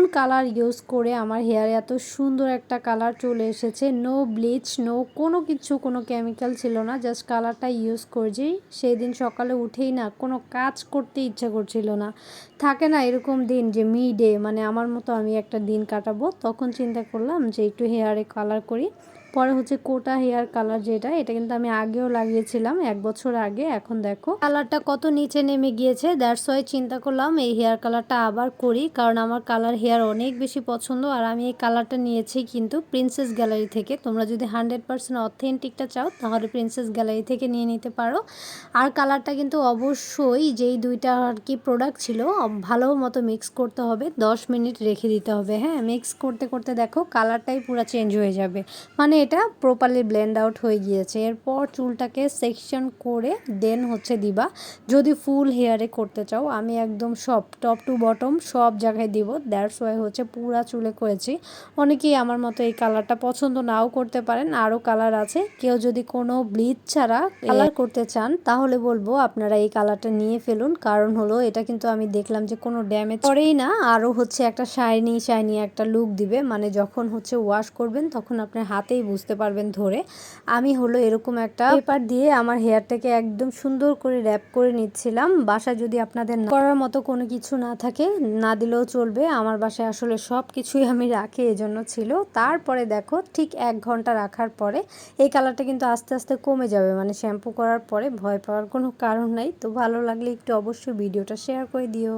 কোন colour use করে আমার হেয়ারে এত সুন্দর একটা কালার চলে এসেছে। নো ব্লিচ, নো কোনো কিছু, কোনো কেমিক্যাল ছিল না, জাস্ট কালারটা ইউজ করেছি। সেই দিন সকালে উঠেই না কোনো কাজ করতে ইচ্ছা করছিল না। থাকে না এরকম দিন যে ডে, মানে আমার মতো আমি একটা দিন কাটাবো, তখন চিন্তা করলাম যে একটু হেয়ারে কালার করি। পরে হচ্ছে কোটা হেয়ার কালার, এটা কিন্তু আমি আগেও লাগিয়েছিলাম 1 বছর আগে। এখন দেখো কালারটা কত নিচে নেমে গিয়েছে, দ্যাটস ওয়াই চিন্তা করলাম এই হেয়ার কালারটা আবার করি, কারণ আমার কালার হেয়ার অনেক বেশি পছন্দ। আর আমি এই কালারটা নিয়েছি কিন্তু প্রিন্সেস গ্যালারি থেকে। তোমরা যদি 100% অথেন্টিকটা চাও তাহলে প্রিন্সেস গ্যালারি থেকে নিয়ে নিতে পারো। আর কালারটা কিন্তু অবশ্যই যেই দুইটা আর কি প্রোডাক্ট ছিল ভালো মতো মিক্স করতে হবে, 10 মিনিট রেখে দিতে হবে। হ্যাঁ, মিক্স করতে করতে দেখো কালারটাই পুরো চেঞ্জ হয়ে যাবে, মানে এটা প্রপারলি ব্লেন্ড আউট হয়ে গিয়েছে। এরপর চুলটাকে সেকশন করে দেন হচ্ছে দিবা। যদি ফুল হেয়ারে করতে চাও, আমি একদম সব টপ টু বটম সব জায়গায় দিব, দ্যাটস ওয়াই হচ্ছে পুরা চুলে করেছি। অনেকেই আমার মতো এই কালারটা পছন্দ নাও করতে পারেন, আরও কালার আছে। কেউ যদি কোনো ব্লিচ ছাড়া কালার করতে চান তাহলে বলবো আপনারা এই কালারটা নিয়ে ফেলুন, কারণ হলো এটা কিন্তু আমি দেখলাম যে কোনো ড্যামেজ করেই না, আরও হচ্ছে একটা শাইনি শাইনি একটা লুক দিবে। মানে যখন হচ্ছে ওয়াশ করবেন তখন আপনার হাতেই বুঝতে পারবেন ধরে। আমি হলো এরকম একটা পেপার দিয়ে আমার হেয়ারটাকে একদম সুন্দর করে র্যাপ করে নিচ্ছিলাম। বাসায় যদি আপনাদের করার মতো কোনো কিছু না থাকে, না দিলেও চলবে। আমার বাসায় আসলে সব কিছুই আমি রাখি, এজন্য ছিল। তারপরে দেখো ঠিক 1 ঘন্টা রাখার পরে এই কালারটা কিন্তু আস্তে আস্তে কমে যাবে, মানে শ্যাম্পু করার পরে। ভয় পাওয়ার কোনো কারণ নাই। তো ভালো লাগলে একটু অবশ্যই ভিডিওটা শেয়ার করে দিও।